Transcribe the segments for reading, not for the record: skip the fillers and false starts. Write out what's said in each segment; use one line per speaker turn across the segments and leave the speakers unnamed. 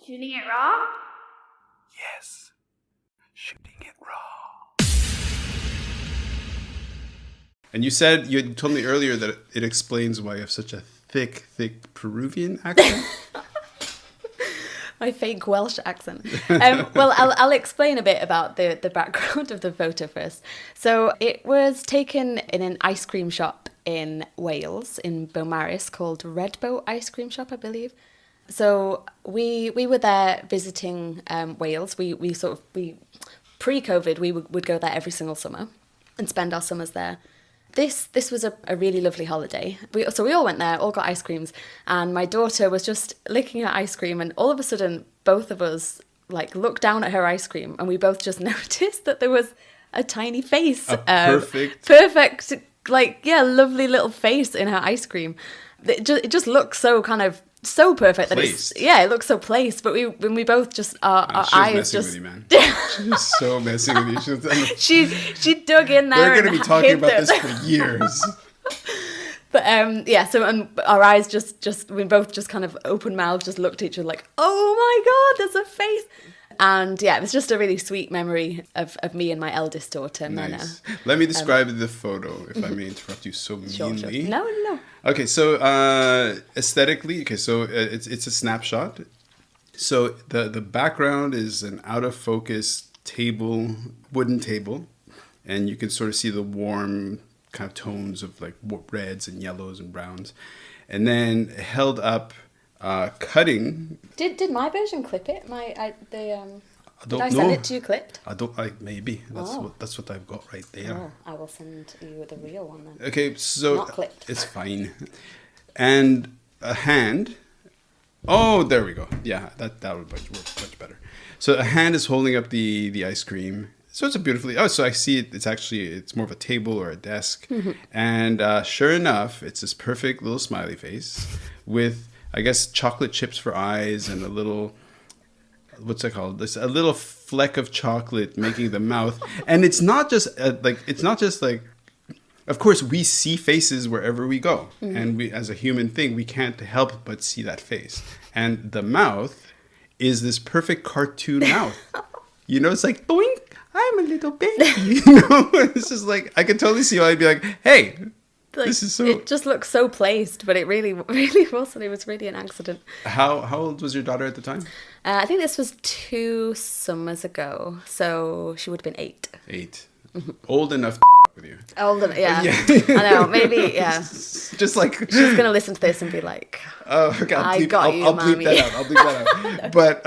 Shooting it raw?
Yes. Shooting it raw. And you told me earlier that it explains why you have such a thick Peruvian accent.
My fake Welsh accent. Well, I'll explain a bit about the background of the photo first. So it was taken in an ice cream shop in Wales, in Beaumaris, called Red Boat Ice Cream Shop, I believe. So we were there visiting Wales. We pre-COVID, we would go there every single summer and spend our summers there. This was a really lovely holiday. So we all went there, all got ice creams, and my daughter was just licking her ice cream, and all of a sudden, both of us looked down at her ice cream, and we both just noticed that there was a tiny face,
perfect,
lovely little face in her ice cream. It just looks so kind of so perfect
placed.
It looks so placed. But when we both just our eyes just.
With you, man. She was so messing with you.
She dug in there.
We're going to be talking about this for years.
But so our eyes just we both just kind of open mouthed, just looked at each other like, oh my God, there's a face. And it was just a really sweet memory of me and my eldest daughter, Mena.
Nice. Let me describe the photo, if I may interrupt you so meanly.
Sure. No.
Okay, so aesthetically, so it's a snapshot. So the background is an out of focus wooden table, and you can sort of see the warm kind of tones of reds and yellows and browns, and then held up. Cutting. Did
my version clip it? Did I
know.
send it to you clipped?
Maybe that's what I've got right there.
Oh, I will send you the real one then.
Okay, so
not clipped.
It's fine. And a hand. Oh, there we go. Yeah, that would work much better. So a hand is holding up the ice cream. So it's a beautifully. Oh, so I see it. It's more of a table or a desk, and sure enough, it's this perfect little smiley face with, I guess, chocolate chips for eyes and a little, what's it called? A little fleck of chocolate making the mouth. And it's not just of course we see faces wherever we go. Mm-hmm. And we, as a human thing, we can't help but see that face. And the mouth is this perfect cartoon mouth. It's like, boink, I'm a little baby. It's just I could totally see why I'd be like, hey, this is so...
It just looks so placed, but it really, really wasn't. It was really an accident.
How old was your daughter at the time?
I think this was 2 summers ago, so she would have been 8.
8. Mm-hmm. Old enough to with you.
Old enough, yeah. I know, maybe, yeah.
Just
she's going to listen to this and be like,
oh, okay, I'll bleep that out. But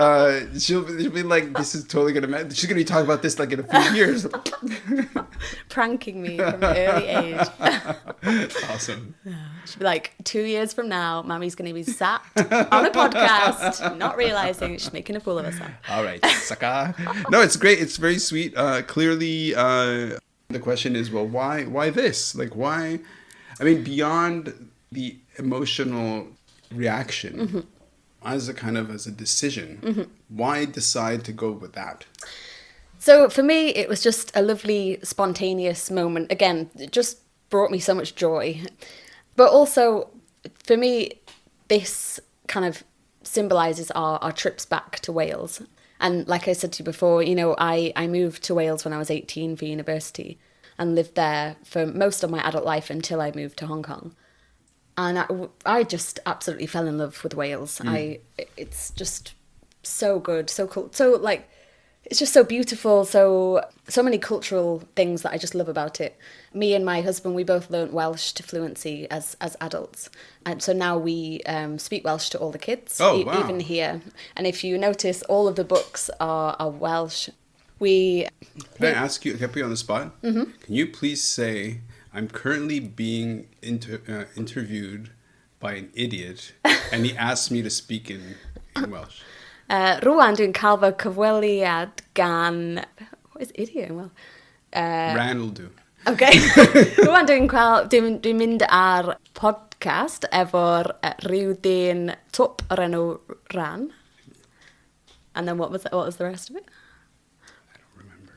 she'll be like, this is totally going to... She's going to be talking about this in a few years.
Pranking me from an early age.
Awesome.
She'll be like, 2 years from now, Mammy's going to be sat on a podcast, not realizing she's making a fool of herself.
All right, sucker. No, it's great. It's very sweet. Clearly, the question is, well, why this? Why? I mean, beyond the emotional reaction, as a decision, why decide to go with that?
So for me, it was just a lovely, spontaneous moment. Again, it just brought me so much joy. But also, for me, this kind of symbolises our trips back to Wales. And like I said to you before, I moved to Wales when I was 18 for university and lived there for most of my adult life until I moved to Hong Kong. And I just absolutely fell in love with Wales. It's just so good, so cool, it's just so beautiful, so many cultural things that I just love about it. Me and my husband, we both learnt Welsh to fluency as adults. And so now we speak Welsh to all the kids,
wow.
Even here. And if you notice, all of the books are Welsh. Can
I ask you, can I put you on the spot? Mm-hmm. Can you please say, I'm currently being interviewed by an idiot, and he asked me to speak in Welsh.
Rwan dwi'n cael fy cyfweliad gan... What is idiot in Welsh?
Ran will do.
Okay. Rwan dwi'n mynd ar podcast efo'r rhyw dyn twp o'r enw Ran. And then what was the rest of it?
I don't remember.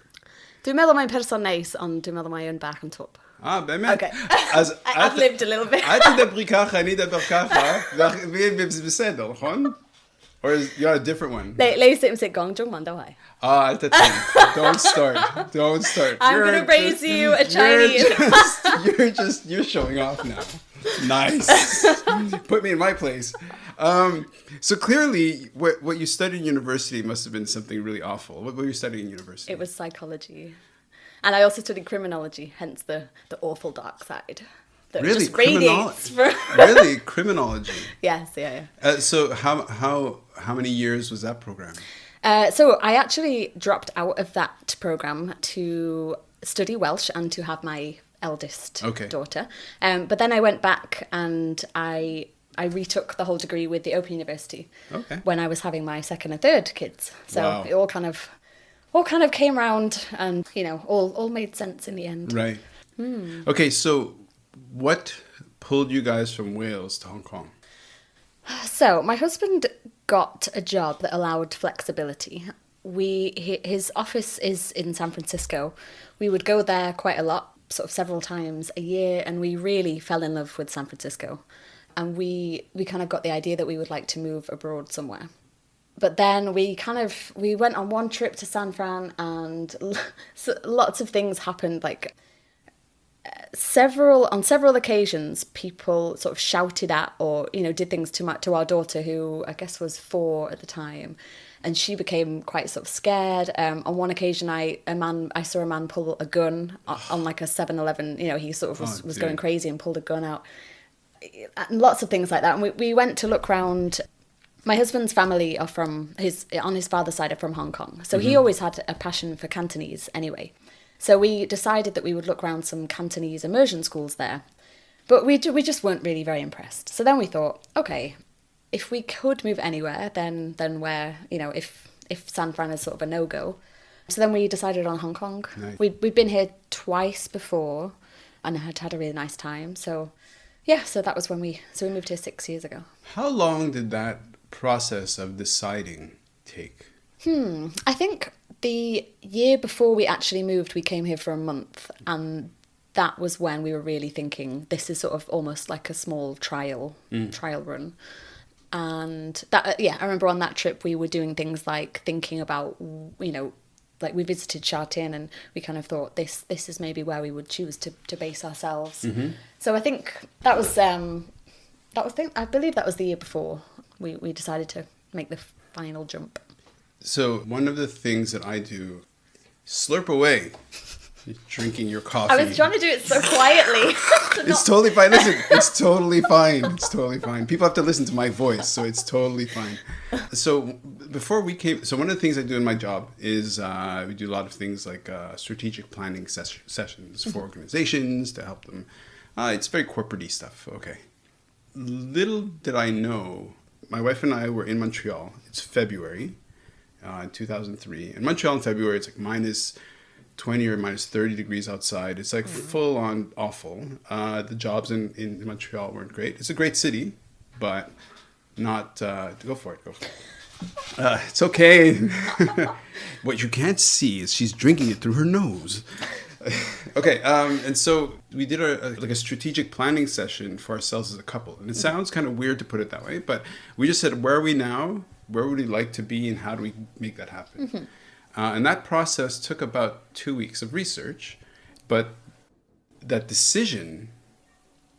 Dwi'n meddwl mae'n person neis, ond dwi'n meddwl mae'n bach yn twp.
באמת?
Okay. I've lived a little bit.
אל תדברי ככה, אני אדבר ככה, בסדר, נכון? Or is you got a different one?
你識唔識講中文都係
Ah, that's don't start. Don't start.
I'm gonna raise you a Chinese.
You're showing off now. Nice. Put me in my place. So clearly, what you studied in university must have been something really awful. What were you studying in university?
It was psychology. And I also studied criminology, hence the awful dark side. That
Really?
just radiates from...
Really? Criminology?
Yes, yeah.
So how many years was that program?
So I actually dropped out of that program to study Welsh and to have my eldest daughter. But then I went back and I retook the whole degree with the Open University when I was having my second and third kids. So it all kind of came around and, you know, all made sense in the end.
Right. Okay, so what pulled you guys from Wales to Hong Kong?
So my husband got a job that allowed flexibility. His office is in San Francisco. We would go there quite a lot, sort of several times a year, and we really fell in love with San Francisco. And we kind of got the idea that we would like to move abroad somewhere. But then we went on one trip to San Fran, and lots of things happened. Like on several occasions, people sort of shouted at or, you know, did things to our daughter, who I guess was 4 at the time, and she became quite sort of scared. On one occasion, I saw a man pull a gun on like a 7-Eleven. You know, he sort of was going crazy and pulled a gun out. And lots of things like that. And we went to look round. My husband's family are on his father's side are from Hong Kong, so he always had a passion for Cantonese anyway. So we decided that we would look around some Cantonese immersion schools there. But we just weren't really very impressed. So then we thought, okay, if we could move anywhere, then where, you know, if San Fran is sort of a no-go. So then we decided on Hong Kong.
Nice.
We'd been here twice before and had a really nice time. So yeah, so that was when we moved here 6 years ago.
How long did that process of deciding take?
I think the year before we actually moved, we came here for a month, and that was when we were really thinking this is sort of almost like a small trial run. And that I remember on that trip we were doing things like thinking about, you know, like we visited Sha Tin, and we kind of thought this is maybe where we would choose to base ourselves. So I think I believe that was the year before we decided to make the final jump.
So one of the things that I do, slurp away. You're drinking your coffee.
I was trying to do it so quietly.
It's totally fine. Listen, it's totally fine. It's totally fine. People have to listen to my voice, so it's totally fine. So before we came, so one of the things I do in my job is we do a lot of things like strategic planning sessions for organizations to help them. It's very corporate-y stuff. Okay. Little did I know, my wife and I were in Montreal. It's February. In 2003. In Montreal in February, it's like minus 20 or minus 30 degrees outside. It's like full on awful. The jobs in Montreal weren't great. It's a great city, but not... Go for it. It's okay. What you can't see is she's drinking it through her nose. Okay, and so we did a strategic planning session for ourselves as a couple. And it sounds kind of weird to put it that way, but we just said, where are we now? Where would we like to be, and how do we make that happen? And that process took about 2 weeks of research, but that decision,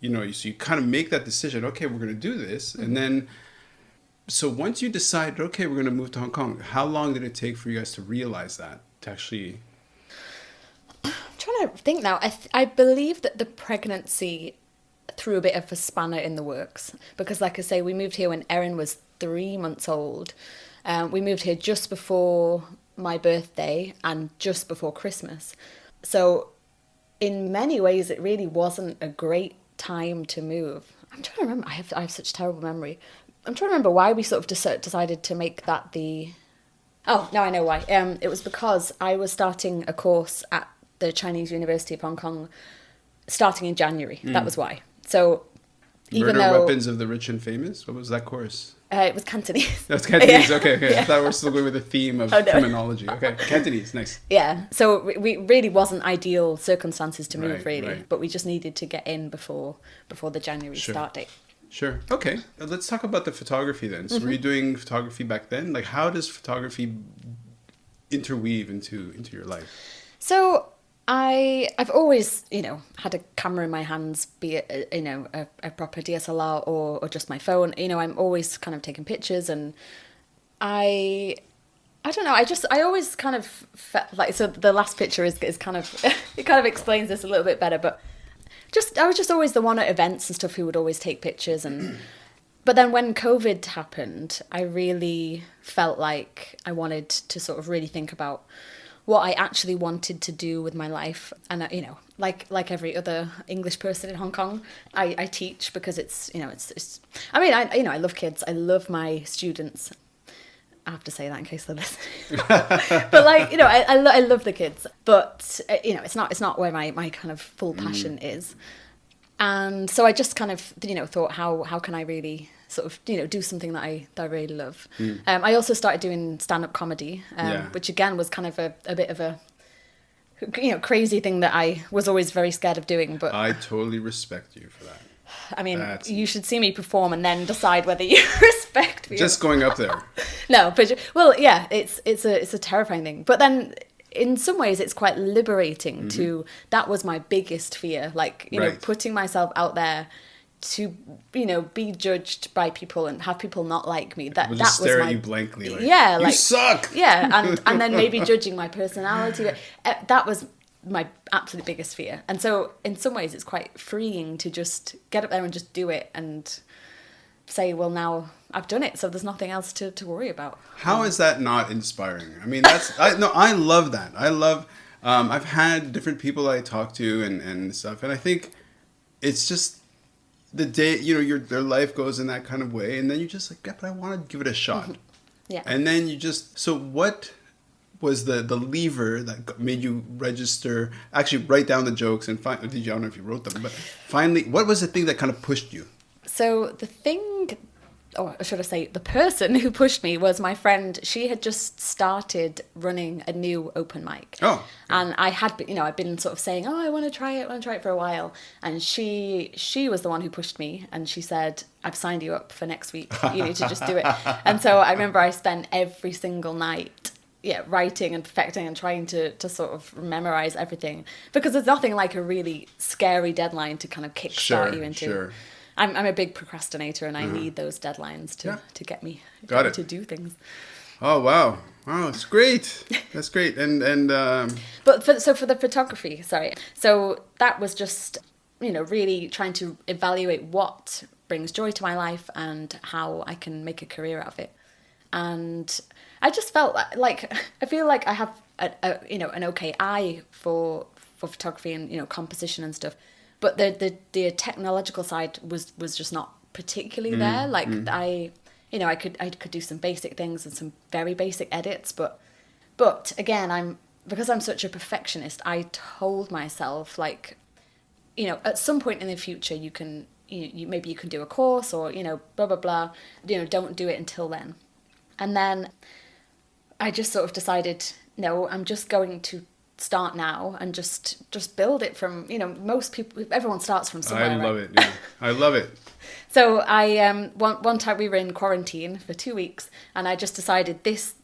you know, so you kind of make that decision, okay, we're going to do this. And then, so once you decide, okay, we're going to move to Hong Kong, how long did it take for you guys to realize that, to actually...
I'm trying to think now. I believe that the pregnancy threw a bit of a spanner in the works, because like I say, we moved here when Erin was 3 months old. We moved here just before my birthday and just before Christmas. So in many ways, it really wasn't a great time to move. I'm trying to remember. I have such terrible memory. I'm trying to remember why we sort of decided to make that the... Oh, now I know why. It was because I was starting a course at the Chinese University of Hong Kong starting in January. That was why. So even
Murder
though...
Weapons of the Rich and Famous? What was that course?
It was Cantonese.
That's Cantonese.
Yeah.
Okay.
Yeah.
I thought we're still going with the theme of criminology. Okay, Cantonese, nice.
Yeah, so we really wasn't ideal circumstances to move, really.
Right.
But we just needed to get in before the January start date.
Sure. Okay. Let's talk about the photography then. So were you doing photography back then? Like, how does photography interweave into your life?
So I've always, had a camera in my hands, be it, a proper DSLR or just my phone. I'm always kind of taking pictures, and I don't know. I always kind of felt like, so the last picture is kind of, it kind of explains this a little bit better, but I was just always the one at events and stuff who would always take pictures. But then when COVID happened, I really felt like I wanted to sort of really think about what I actually wanted to do with my life. And, like every other English person in Hong Kong, I teach because it's I mean, I love kids. I love my students. I have to say that in case they're listening. But I love the kids, but it's not where my kind of full passion is. And so I just kind of thought, how can I really sort of do something that I really love. I also started doing stand-up comedy, which again was kind of a bit of a crazy thing that I was always very scared of doing. But
I totally respect you for that.
I mean, you should see me perform and then decide whether you respect me.
Just going up there.
No, but well, yeah, it's a terrifying thing. But then, in some ways, it's quite liberating. That was my biggest fear, like
Right.
putting myself out there to be judged by people and have people not like me. That
We'll
that
just
was
stare
my
at you blankly. Like,
yeah,
you
like
suck.
yeah, and then maybe judging my personality. That was my absolute biggest fear. And so in some ways it's quite freeing to just get up there and just do it and say, well, now I've done it, so there's nothing else to worry about.
How is that not inspiring? I mean, I love that. I love, I've had different people I talk to and stuff, and I think it's just the day, their life goes in that kind of way, and then you just like, yeah, but I want to give it a shot.
Yeah.
And then so what was the lever that made you actually write down the jokes and I don't know if you wrote them, but finally, what was the thing that kind of pushed you?
So the thing, or should I say, the person who pushed me was my friend. She had just started running a new open mic.
Oh.
And I had, I'd been sort of saying, oh, I want to try it for a while. And she was the one who pushed me. And she said, I've signed you up for next week. You need to just do it. And so I remember I spent every single night writing and perfecting and trying to sort of memorize everything, because there's nothing like a really scary deadline to kind of kickstart you into.
Sure.
I'm a big procrastinator, and I need those deadlines to get me to do things.
Oh wow! Wow, it's great. That's great. And
But for the photography, sorry. So that was just really trying to evaluate what brings joy to my life and how I can make a career out of it. And I just felt like I feel like I have an okay eye for photography and composition and stuff, but the technological side was just not particularly there. Like I could do some basic things and some very basic edits, but again, because I'm such a perfectionist, I told myself, like, at some point in the future you can maybe you can do a course or blah blah blah, don't do it until then. And then I just sort of decided, no, I'm just going to start now and just build it from, most people, everyone starts from somewhere.
I love
right?
it. Yeah. I love it.
So I one time we were in quarantine for 2 weeks, and I just decided these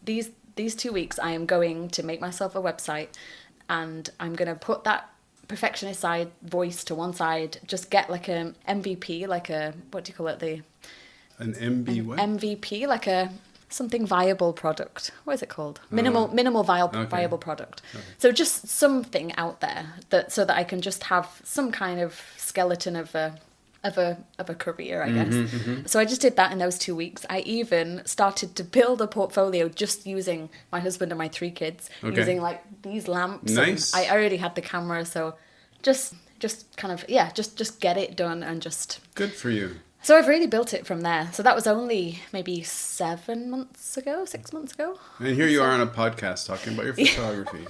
2 weeks I am going to make myself a website, and I'm going to put that perfectionist side voice to one side, just get like a MVP, like a, what do you call it,
An MB what?
MVP, like a something viable product. What is it called? Minimal viable product. Okay. So just something out there so that I can just have some kind of skeleton of a career, I guess. So I just did that in those 2 weeks. I even started to build a portfolio just using my husband and my 3 kids, using like these lamps.
Nice.
And I already had the camera, so just kind of just get it done and just.
Good for you.
So I've really built it from there. So that was only maybe 6 months ago.
And here you are on a podcast talking about your photography.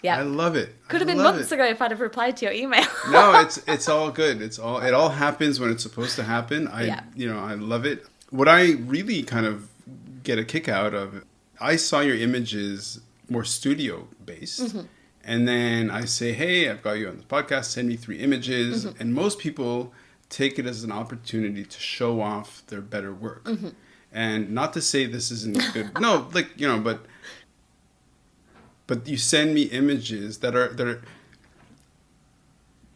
Yeah,
I love it.
Could have been months ago if I'd have replied to your email.
No, it's all good. It all happens when it's supposed to happen. I love it. What I really kind of get a kick out of, I saw your images more studio based. And then I say, hey, I've got you on the podcast, send me 3 images. And most people take it as an opportunity to show off their better work. And not to say this isn't good. No, like, you know, but you send me images that are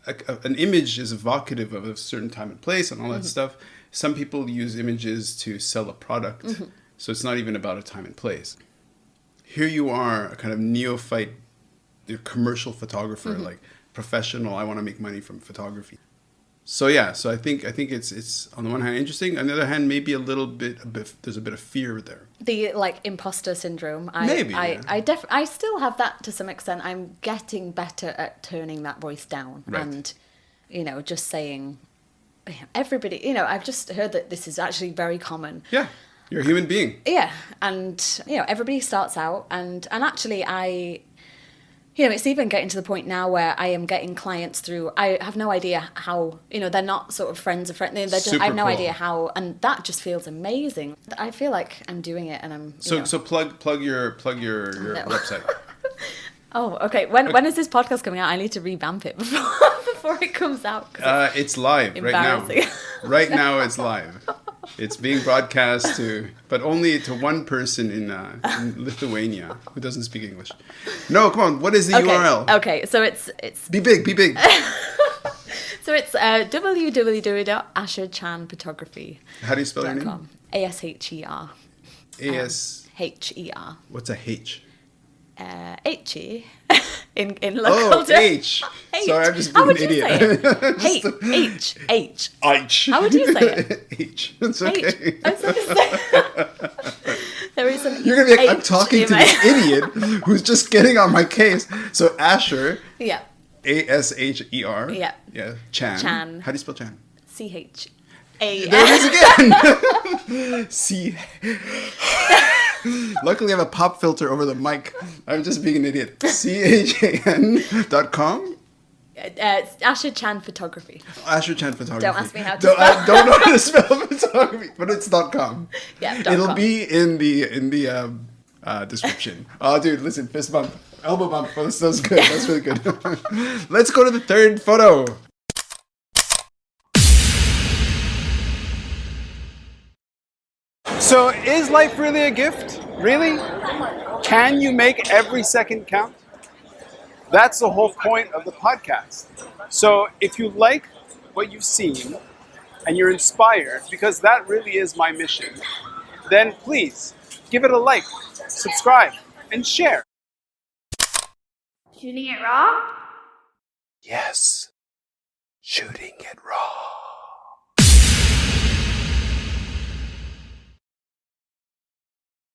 an image is evocative of a certain time and place and all that stuff. Some people use images to sell a product. So it's not even about a time and place. Here you are, a kind of neophyte, commercial photographer, like professional. I want to make money from photography. So yeah, so I think it's on the one hand interesting. On the other hand, maybe there's a bit of fear there.
The like imposter syndrome.
Maybe,
I still have that to some extent. I'm getting better at turning that voice down and, you know, just saying, everybody. You know, I've just heard that this is actually very common.
Yeah, you're a human being.
Yeah, and you know, everybody starts out, and actually you know, it's even getting to the point now where I am getting clients through, I have no idea how, you know, they're not sort of friends of friends. They're just, I have no idea how, and that just feels amazing. I feel like I'm doing it, and I'm.
So plug your website.
Oh, okay. When is this podcast coming out? I need to revamp it before it comes out.
It's live right now. Right now it's live. It's being broadcast but only to one person in Lithuania who doesn't speak English. No, come on. What is the URL?
Okay, so it's.
Be big.
So it's www.asherchanphotography.com.
How do you spell your name?
ASHER. HER.
What's a H?
H-E in local terms.
H. Sorry, I'm just being an idiot.
How would you say it? H.
H.
How would you say it?
H. It's okay.
There is an
You're gonna be like, I'm talking to this idiot who's just getting on my case. So Asher.
Yeah.
ASHER.
Yeah.
Yeah. Chan. How do you spell Chan?
CHA.
There it is again. C. Luckily, I have a pop filter over the mic. I'm just being an idiot. CHAN.com?
Asher Chan Photography.
Asher Chan Photography.
Don't ask me how to spell.
I don't know how to spell photography, but it's .com.
Yeah,
It'll
.com.
be in the description. Oh, dude, listen, fist bump, elbow bump. Oh, that was good. That's really good. Let's go to the third photo. So, is life really a gift? Really? Can you make every second count? That's the whole point of the podcast. So, if you like what you've seen and you're inspired, because that really is my mission, then please give it a like, subscribe, and share.
Shooting it raw?
Yes, shooting it raw.